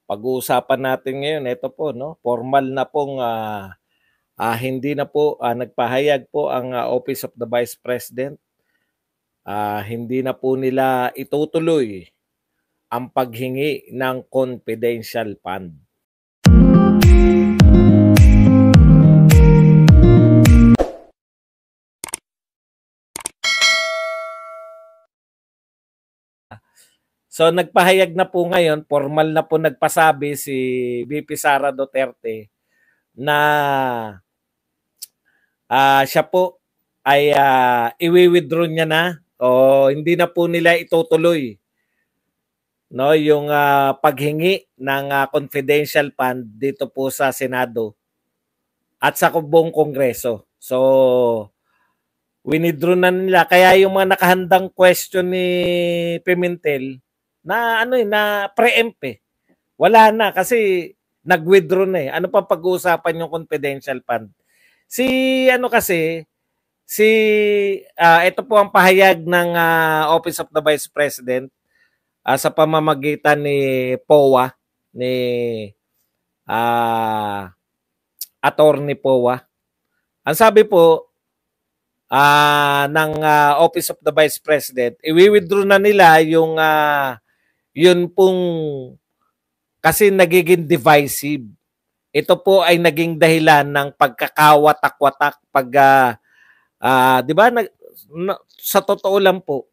Pag-uusapan natin ngayon, ito po, no, formal na pong hindi na po nagpahayag po ang Office of the Vice President. Hindi na po nila itutuloy ang paghingi ng confidential fund. So nagpahayag na po ngayon, formal na po nagpasabi si VP Sara Duterte na siya po ay iwi-withdraw niya na o hindi na po nila itutuloy, no, yung paghingi ng confidential fund dito po sa Senado at sa buong Kongreso. So winidraw na nila, kaya yung mga nakahandang question ni Pimentel na na preempt wala na kasi nag-withdraw na Ano pa pag-uusapan yung confidential fund? Si ito po ang pahayag ng Office of the Vice President sa pamamagitan ni POA, ni Attorney POA. Ang sabi po ng Office of the Vice President, i-withdraw na nila yung yun pong kasi nagiging divisive. Ito po ay naging dahilan ng pagkakawatak-watak pag 'di ba sa totoo lang po,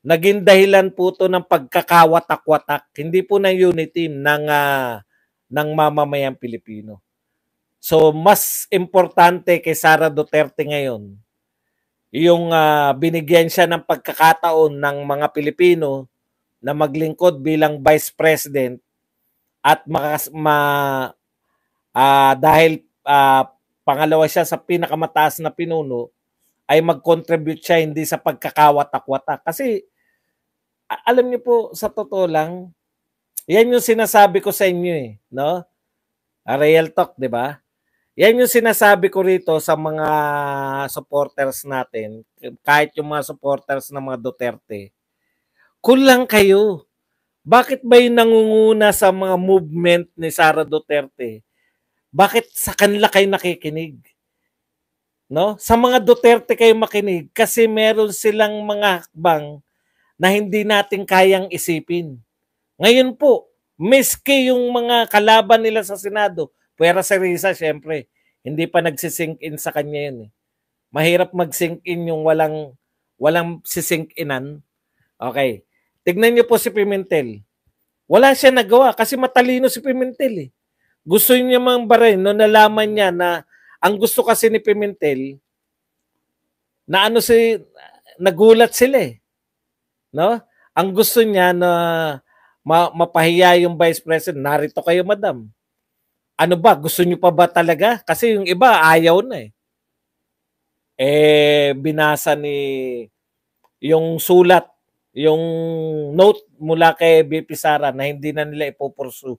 naging dahilan po 'to ng pagkakawatak-watak, hindi po ng unity ng mamamayang Pilipino. So mas importante kay Sara Duterte ngayon yung binigyan siya ng pagkakataon ng mga Pilipino na maglingkod bilang Vice President at dahil pangalawa siya sa pinakamataas na pinuno, ay mag-contribute siya hindi sa pagkakawatak-watak. Kasi alam niyo po, sa totoo lang, yan yung sinasabi ko sa inyo no? Real talk, di ba? Yan yung sinasabi ko rito sa mga supporters natin, kahit yung mga supporters ng mga Duterte. Kulang kayo. Bakit ba yung nangunguna sa mga movement ni Sara Duterte? Bakit sa kanila kayo nakikinig? No? Sa mga Duterte kayo makinig kasi meron silang mga hakbang na hindi natin kayang isipin. Ngayon po, miski yung mga kalaban nila sa Senado, pwera si Risa, syempre, hindi pa nagsisink in sa kanya yun. Mahirap mag-sink in yung walang sisink inan. Okay. Tignan niyo po si Pimentel. Wala siya nagawa kasi matalino si Pimentel Gusto niya mang barin no, nalaman niya na ang gusto kasi ni Pimentel na nagulat sila no? Ang gusto niya na mapahiya yung Vice President, narito kayo madam. Ano ba, gusto niyo pa ba talaga? Kasi yung iba ayaw na binasa ni yung sulat, yung note mula kay BP Sara na hindi na nila ipopursue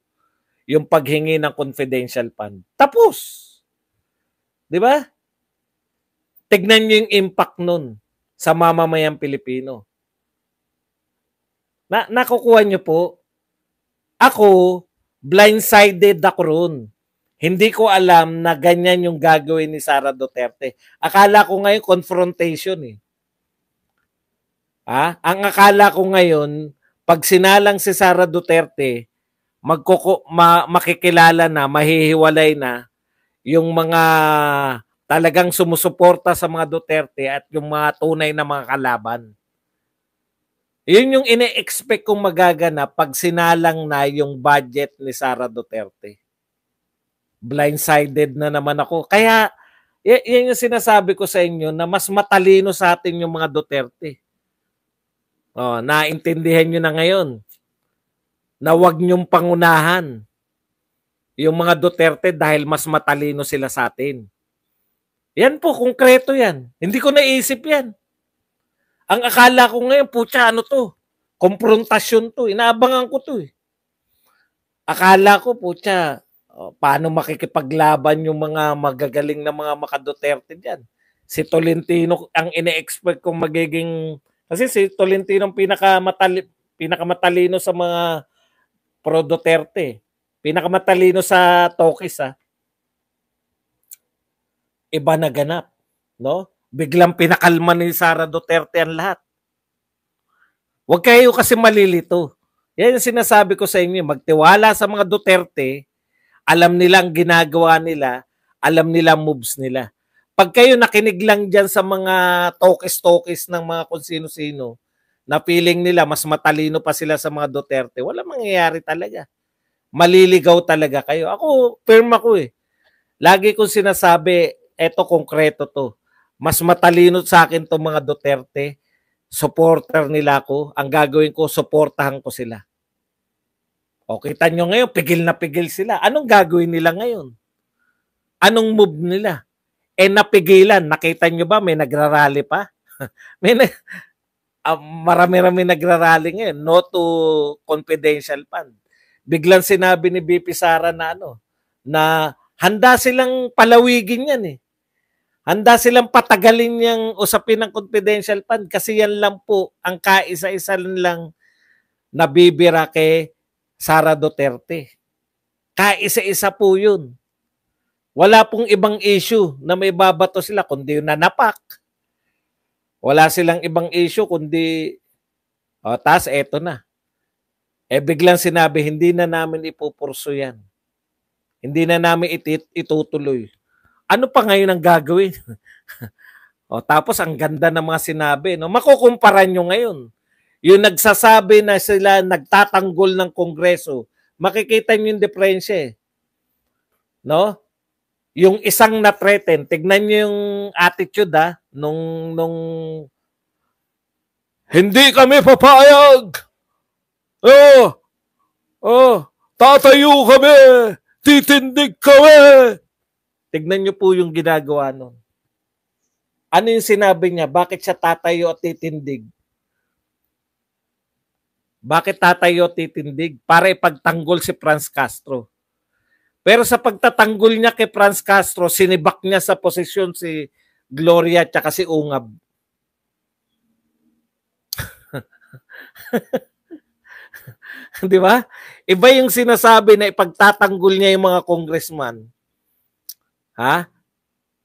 yung paghingi ng confidential fund. Tapos. 'Di ba? Tignan niyo yung impact nun sa mamamayang Pilipino. Nakukuha niyo po. Ako, blindsided ako ron. Hindi ko alam na ganyan yung gagawin ni Sara Duterte. Akala ko ngayon confrontation Ang akala ko ngayon, pag sinalang si Sara Duterte, makikilala na, mahihiwalay na yung mga talagang sumusuporta sa mga Duterte at yung mga tunay na mga kalaban. Yun yung ine-expect kong magaganap pag sinalang na yung budget ni Sara Duterte. Blindsided na naman ako. Kaya, yan yung sinasabi ko sa inyo na mas matalino sa atin yung mga Duterte. Naintindihan nyo na ngayon na wag nyong pangunahan yung mga Duterte dahil mas matalino sila sa atin. Yan po, konkreto yan. Hindi ko naisip yan. Ang akala ko ngayon, putya, ano to? Komprontasyon to. Inaabangan ko to Akala ko, putya, paano makikipaglaban yung mga magagaling na mga makaduterte dyan. Si Tolentino ang ine-expect kong magiging, kasi si Tolentino ang pinakamatalino sa mga pro Duterte. Pinakamatalino sa Tokis, ha. Iba na ganap, no? Biglang pinakalma ni Sara Duterte ang lahat. Huwag kayo kasi malilito. Yan yung sinasabi ko sa inyo, magtiwala sa mga Duterte, alam nila ang ginagawa nila, alam nila ang moves nila. Pag kayo nakinig lang dyan sa mga tokis-tokis ng mga kung sino-sino, na feeling nila mas matalino pa sila sa mga Duterte, wala mangyayari talaga. Maliligaw talaga kayo. Ako, firm ako eh. Lagi kong sinasabi, eto konkreto to. Mas matalino sa akin to mga Duterte. Supporter nila ako. Ang gagawin ko, suportahan ko sila. O, kita nyo ngayon, pigil na pigil sila. Anong gagawin nila ngayon? Anong move nila? Napigilan. Nakita nyo ba may nagrarally pa? May marami-rami nagrarally ngayon. No to confidential fund. Biglang sinabi ni BP Sara na handa silang palawigin yan eh. Handa silang patagalin yung usapin ng confidential fund kasi yan lang po ang kaisa-isa lang nabibira kay Sara Duterte. Kaisa-isa po yun. Wala pong ibang issue na may babato sila kundi yung nanapak. Wala silang ibang issue kundi tas eto na. Biglang sinabi, hindi na namin ipupurso yan. Hindi na namin itutuloy. Ano pa ngayon ang gagawin? Tapos ang ganda ng mga sinabi. No? Makukumpara nyo ngayon. Yung nagsasabi na sila nagtatanggol ng Kongreso, makikita nyo yung diferensya eh. No? Yung isang na-threaten, tignan nyo yung attitude nung hindi kami papayag. Tatayo kami. Titindig kami. Tignan nyo po yung ginagawa nun. Ano yung sinabi niya? Bakit siya tatayo at titindig? Bakit tatayo at titindig? Para ipagtanggol si Franz Castro. Pero sa pagtatanggol niya kay Franz Castro, sinibak niya sa posisyon si Gloria at si Ungab. Di ba? Iba yung sinasabi na ipagtatanggol niya yung mga congressman.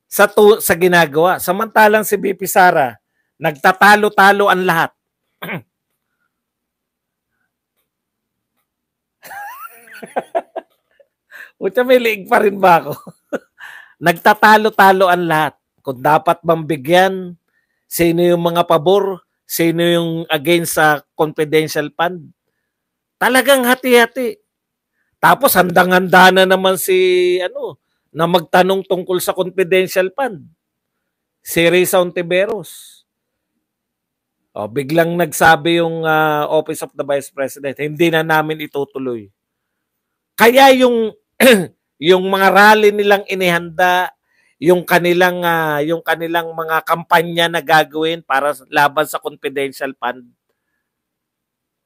Sa ginagawa. Samantalang si BP Sara, nagtatalo-talo ang lahat. Utya, may liig pa rin ba ako? Nagtatalo-talo ang lahat. Kung dapat bang bigyan, sino yung mga pabor, sino yung against sa confidential fund. Talagang hati-hati. Tapos handang-handa na naman na magtanong tungkol sa confidential fund. Si Risa Ontiveros. Biglang nagsabi yung Office of the Vice President, hindi na namin itutuloy. Kaya yung yung mga rally nilang inihanda, yung kanilang mga kampanya na gagawin para laban sa confidential fund,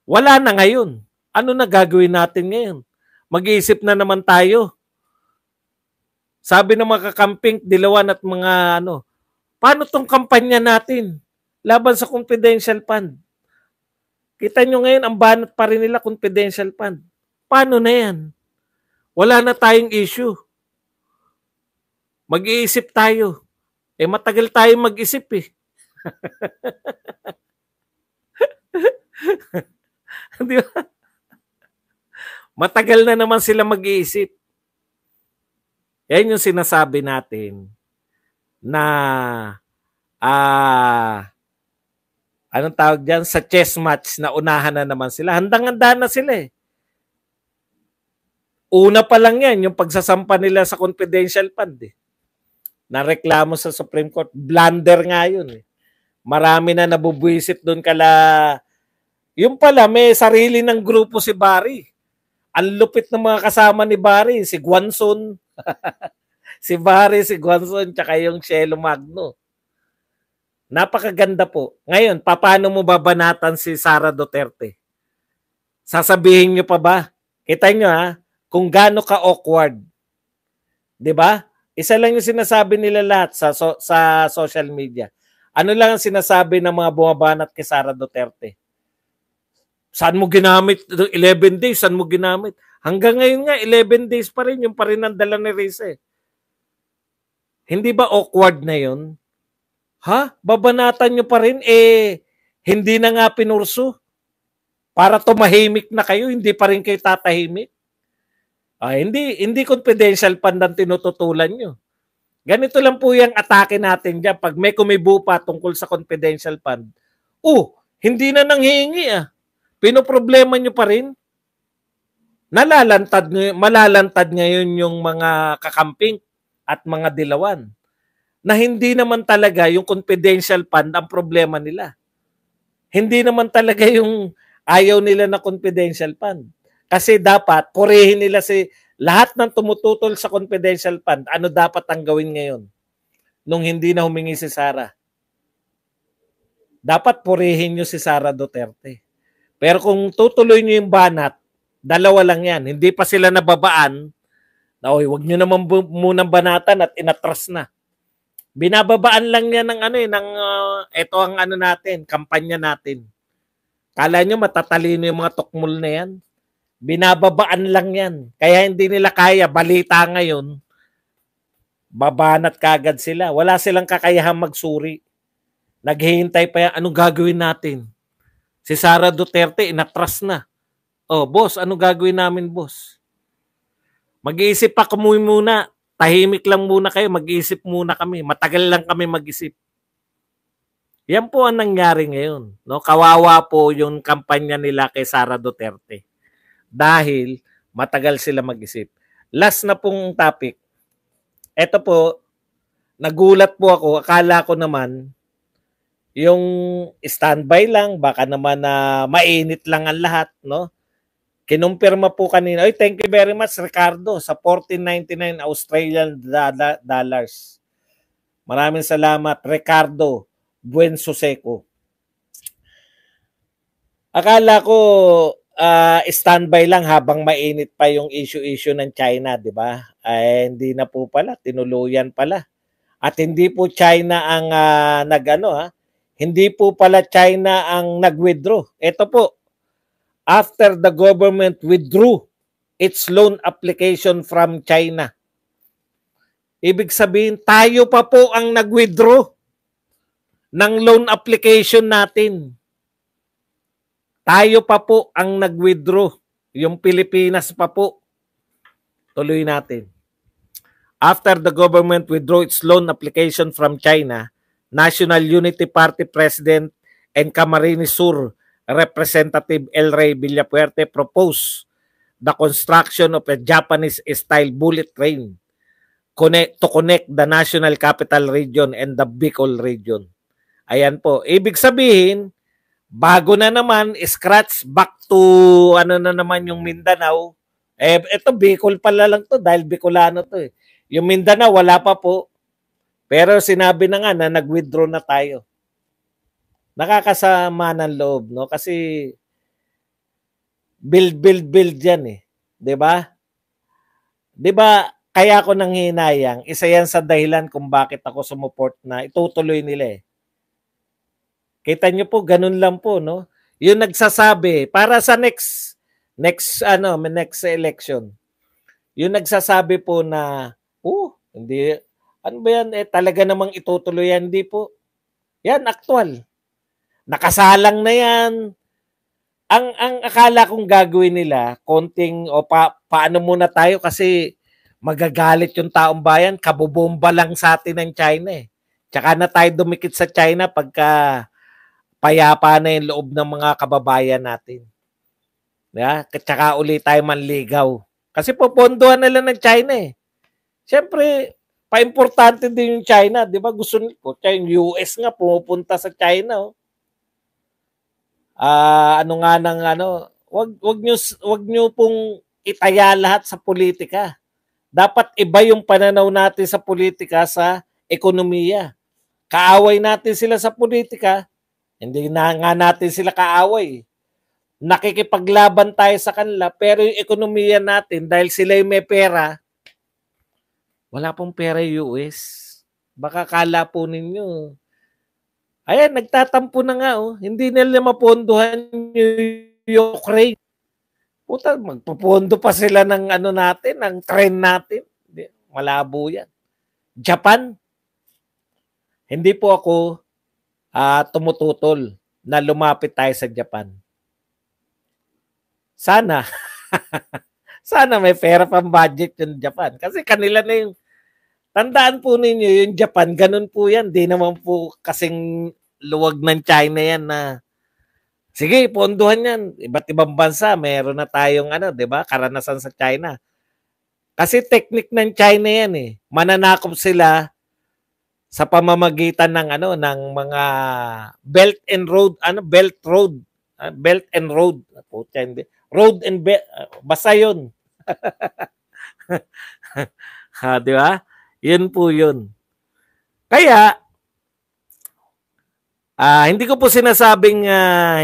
wala na ngayon. Ano na gagawin natin ngayon? Mag-iisip na naman tayo. Sabi ng mga kakamping, Dilawan at mga paano tong kampanya natin laban sa confidential fund? Kita nyo ngayon, ang banat pa rin nila confidential fund. Paano na yan? Wala na tayong issue. Mag-iisip tayo. Matagal tayong mag-isip eh. Di ba? Matagal na naman sila mag-iisip. Yan yung sinasabi natin na anong tawag dyan? Sa chess match na unahan na naman sila. Handang-handa na sila eh. Una pa lang yan, yung pagsasampa nila sa confidential fund eh. Nareklamo sa Supreme Court. Blunder nga yun eh. Marami na nabubwisit doon yung pala, may sarili ng grupo si Barry. Ang lupit ng mga kasama ni Barry. Si Guanzon. Si Barry, si Guanzon, tsaka yung Shelo Magno. Napakaganda po. Ngayon, paano mo babanatan si Sara Duterte? Sasabihin nyo pa ba? Kita nyo kung gaano ka-awkward. 'Di ba? Isa lang yung sinasabi nila lahat sa social media. Ano lang ang sinasabi ng mga bumabanat kay Sara Duterte? Saan mo ginamit? 11 days, saan mo ginamit? Hanggang ngayon nga, 11 days pa rin, yung pa rin ang dala ni Riz eh. Hindi ba awkward na yun? Ha? Babanatan nyo pa rin? Hindi na nga pinurso. Para tumahimik na kayo, hindi pa rin kayo tatahimik. Hindi confidential fund ang tinututulan nyo. Ganito lang po yung atake natin dyan. Pag may kumibo pa tungkol sa confidential fund, hindi na nanghihingi pinoproblema nyo pa rin. Malalantad ngayon yung mga kakamping at mga dilawan na hindi naman talaga yung confidential fund ang problema nila. Hindi naman talaga yung ayaw nila na confidential fund. Kasi dapat purihin nila lahat ng tumututol sa confidential fund. Ano dapat ang gawin ngayon nung hindi na humingi si Sara? Dapat purihin nyo si Sara Duterte. Pero kung tutuloy nyo yung banat, dalawa lang yan. Hindi pa sila nababaan na, wag nyo naman munang banatan at inatras na. Binababaan lang yan ng ito ang natin, kampanya natin. Kala nyo matatalino yung mga tukmol na yan? Binababaan lang yan. Kaya hindi nila kaya, balita ngayon, babanat kagad sila. Wala silang kakayahang magsuri. Naghihintay pa yan, anong gagawin natin? Si Sara Duterte, inatras na. Boss, anong gagawin namin, boss? Mag-iisip pa kami muna. Tahimik lang muna kayo, mag-iisip muna kami. Matagal lang kami mag-isip. Yan po ang nangyari ngayon. No? Kawawa po yung kampanya nila kay Sara Duterte. Dahil matagal sila mag-isip. Last na pong topic. Ito po, nagulat po ako. Akala ko naman, yung standby lang, baka naman na mainit lang ang lahat, no? Kinumpirma po kanina. Thank you very much, Ricardo, sa 14.99 Australian dollars. Maraming salamat, Ricardo Buensoseco. Akala ko standby lang habang mainit pa yung issue ng China, di ba? Hindi na po pala, tinuluyan pala. At hindi po China ang hindi po pala China ang nag-withdraw. Ito po, after the government withdrew its loan application from China. Ibig sabihin, tayo pa po ang nag-withdraw ng loan application natin. Tayo pa po ang nag-withdraw. Yung Pilipinas pa po. Tuloy natin. After the government withdrew its loan application from China, National Unity Party President and Camarines Sur Representative El Rey Villapuerte proposed the construction of a Japanese-style bullet train to connect the National Capital Region and the Bicol Region. Ayan po. Ibig sabihin, bago na naman, scratch back to na naman yung Mindanao. Ito Bicol pala lang to dahil Bicolano to eh. Yung Mindanao wala pa po. Pero sinabi na nga na nag-withdraw na tayo. Nakakasama ng loob, no? Kasi build yan eh. 'Di ba? 'Di ba kaya ako nanghinayang, isa yan sa dahilan kung bakit ako sumuport na itutuloy nila eh. Kita niyo po, ganun lang po, no? Yung nagsasabi para sa next election. Yung nagsasabi po na, hindi, ano ba yan? Talaga namang itutuloy yan, hindi po. Yan, aktual. Nakasalang na yan. Ang akala kong gagawin nila, konting, paano muna tayo kasi magagalit yung taong bayan, kabobomba lang sa atin ng China eh. Tsaka na tayo dumikit sa China pagka payapa na yung loob ng mga kababayan natin. Yeah? Tsaka ulit tayo manligaw. Kasi popondohan na lang ng China eh. Siyempre, pa-importante din yung China. Di ba? Gusto nyo, yung US nga pumupunta sa China. Wag nyo pong itaya lahat sa politika. Dapat iba yung pananaw natin sa politika sa ekonomiya. Kaaway natin sila sa politika, hindi na nga natin sila kaaway. Nakikipaglaban tayo sa kanila, pero yung ekonomiya natin, dahil sila yung may pera, wala pong pera yung US. Baka kala po ninyo. Ayan, nagtatampo na nga. Hindi nila mapondohan yung Ukraine. Puta, magpupondo pa sila ng ano natin, ng trend natin. Malabo yan. Japan, hindi po ako tumututol na lumapit tayo sa Japan. Sana, sana may pera pang budget yung Japan. Kasi kanila na yung, tandaan po ninyo, yung Japan, ganun po yan. Di naman po kasing luwag ng China yan na, sige, ponduhan yan. Iba't ibang bansa, meron na tayong ano, di ba? Karanasan sa China. Kasi technique ng China yan eh. Mananakop sila sa pamamagitan ng ano ng mga belt and road belt and road road and basta yun. Di ba? Yun po yun. Kaya hindi ko po sinasabing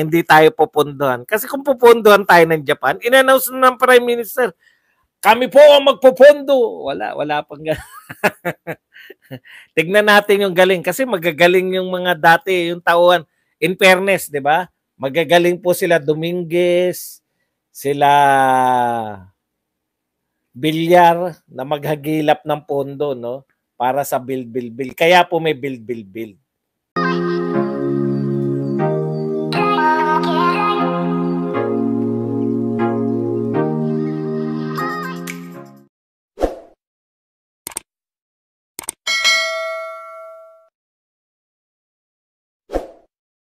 hindi tayo pupunduhan. Kasi kung pupunduhan tayo ng Japan, in-announce na ng Prime Minister, kami po ang magpupondo. Wala pang tignan natin yung galing kasi magagaling yung mga dati, yung tauhan. In fairness, di ba? Magagaling po sila Dominguez, sila Villar na maghagilap ng pondo, no? Para sa build. Kaya po may build.